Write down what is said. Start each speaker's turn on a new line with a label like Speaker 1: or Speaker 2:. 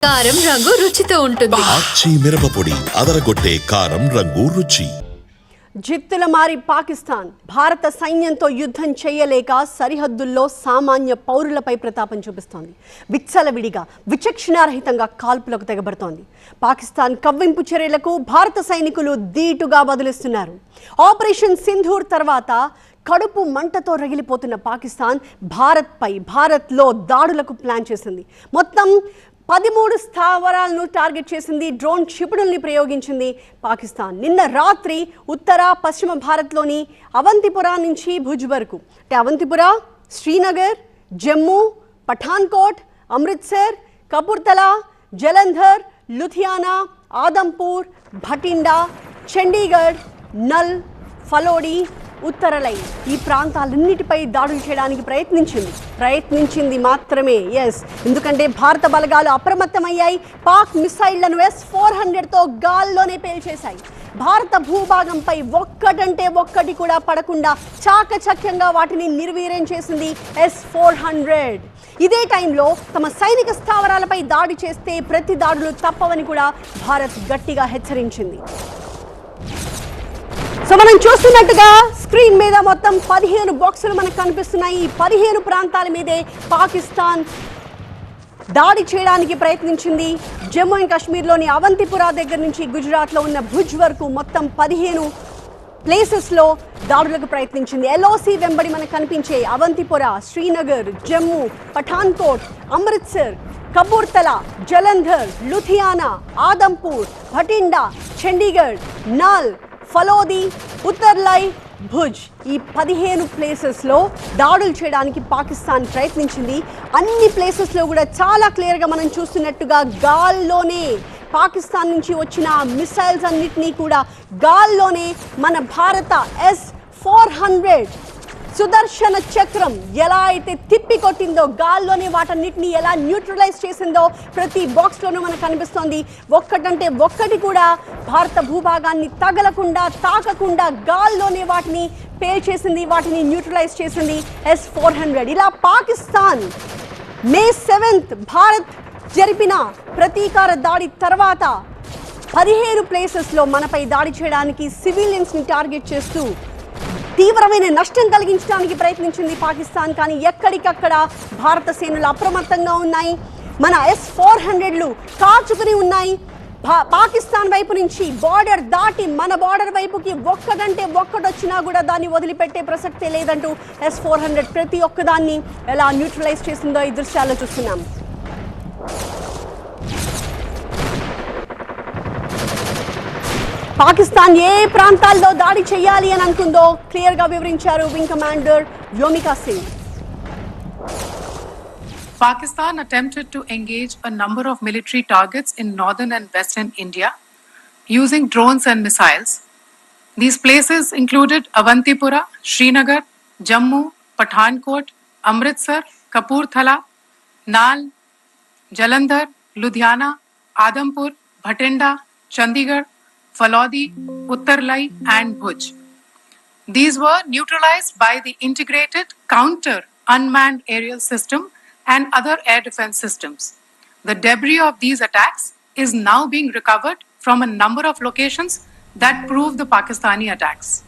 Speaker 1: కారం రంగు రుచితో ఉంటుంది.
Speaker 2: ఆచి మిరపపొడి అదరగొట్టే కారం రంగు రుచి.
Speaker 3: జిత్తుల మారి పాకిస్తాన్ భారత సైన్యంతో యుద్ధం చేయలేక సరిహద్దుల్లో సామాన్య పౌరులపై ప్రతాపం చూపిస్తోంది. విచ్చలవిడిగా విచక్షణారహితంగా కాల్పులకు తెగబడుతోంది. పాకిస్తాన్ కవ్వింపు చర్యలకు భారత సైనికులు ధీటుగా బదులిస్తున్నారు. ఆపరేషన్ సింధూర్ తర్వాత కడుపు మంటతో రగిలిపోతున్న పాకిస్తాన్ భారత్లో దాడులకు ప్లాన్ చేసింది. మొత్తం 13 స్థావరాలను టార్గెట్ చేసింది. డ్రోన్ క్షిపణుల్ని ప్రయోగించింది పాకిస్తాన్. నిన్న రాత్రి ఉత్తర పశ్చిమ భారత్లోని అవంతిపురా నుంచి భుజ్ వరకు, అంటే అవంతిపురా, శ్రీనగర్, జమ్మూ, పఠాన్కోట్, అమృత్సర్, కపూర్తలా, జలంధర్, లుధియానా, ఆదంపూర్, భటిండా, చండీగఢ్, నల్, ఫలోడి, ఉత్తరలై ఈ ప్రాంతాలన్నిటిపై దాడులు చేయడానికి ప్రయత్నించింది మాత్రమే. ఎందుకంటే భారత బలగాలు అప్రమత్తమయ్యాయి. పాక్ మిసైళ్లను S-400తో గాల్లోనే పేల్చేశాయి. భారత భూభాగంపై ఒక్కటంటే ఒక్కటి కూడా పడకుండా చాకచక్యంగా వాటిని నిర్వీర్యం చేసింది S-400. ఇదే టైంలో తమ సైనిక స్థావరాలపై దాడి చేస్తే ప్రతి దాడులు తప్పవని కూడా భారత్ గట్టిగా హెచ్చరించింది. సో మనం చూస్తున్నట్టుగా స్క్రీన్ మీద మొత్తం 15 బాక్సులు మనకు కనిపిస్తున్నాయి. ఈ 15 ప్రాంతాల మీదే పాకిస్తాన్ దాడి చేయడానికి ప్రయత్నించింది. జమ్మూ అండ్ కాశ్మీర్లోని అవంతిపురా దగ్గర నుంచి గుజరాత్లో ఉన్న భుజ్ వరకు మొత్తం 15 ప్లేసెస్లో దాడులకు ప్రయత్నించింది. LOC వెంబడి మనకు కనిపించే అవంతిపురా, శ్రీనగర్, జమ్మూ, పఠాన్కోట్, అమృత్సర్, కపూర్తలా, జలంధర్, లుధియానా, ఆదంపూర్, భటిండా, చండీగఢ్, నాల్, ఫలోది, ఉత్తర్లై, భుజ్ ఈ 15 ప్లేసెస్లో దాడులు చేయడానికి పాకిస్తాన్ ప్రయత్నించింది. అన్ని ప్లేసెస్లో కూడా చాలా క్లియర్గా మనం చూస్తున్నట్టుగా గాల్లోనే పాకిస్తాన్ నుంచి వచ్చిన మిసైల్స్ అన్నిటినీ కూడా గాల్లోనే మన భారత S-400 సుదర్శన చక్రం ఎలా అయితే తిప్పి కొట్టిందో, గాల్లోనే వాటన్నిటిని ఎలా న్యూట్రలైజ్ చేసిందో ప్రతి బాక్స్లోనూ మనకు కనిపిస్తోంది. ఒక్కటంటే ఒక్కటి కూడా భారత భూభాగాన్ని తగలకుండా, తాకకుండా గాల్లోనే వాటిని పేల్చేసింది, వాటిని న్యూట్రలైజ్ చేసింది S-400. ఇలా పాకిస్తాన్ May 7th భారత్ జరిపిన ప్రతీకార దాడి తర్వాత 15 ప్లేసెస్లో మనపై దాడి చేయడానికి సివిలియన్స్ని టార్గెట్ చేస్తూ తీవ్రమైన నష్టం కలిగించడానికి ప్రయత్నించింది పాకిస్తాన్. కానీ ఎక్కడికక్కడ భారత సేనలు అప్రమత్తంగా ఉన్నాయి. మన S-400లు కాచుకుని ఉన్నాయి. పాకిస్తాన్ వైపు నుంచి బార్డర్ దాటి మన బార్డర్ వైపుకి ఒక్కటంటే ఒక్కటొచ్చినా కూడా దాన్ని వదిలిపెట్టే ప్రసక్తే లేదంటూ S-400 ప్రతి ఒక్కదాన్ని ఎలా న్యూట్రలైజ్ చేసిందో ఈ దృశ్యాల్లో చూస్తున్నాం. పాకిస్తాన్ ఏ ప్రాంతాల్లో దాడి చేయాలి అని అనుకుందో క్లియర్గా వివరించారు wing commander Vyomika Singh.
Speaker 4: Pakistan attempted to engage a number of military targets in northern and western India using drones and missiles. These places included Avantipura, Srinagar, Jammu, Pathankot, Amritsar, Kapurthala, Nal, Jalandhar, Ludhiana, Adampur, Bhatinda, Chandigarh, Falodi, Uttarlai and Bhuj. These were neutralized by the integrated counter unmanned aerial system and other air defense systems. The debris of these attacks is now being recovered from a number of locations that prove the Pakistani attacks.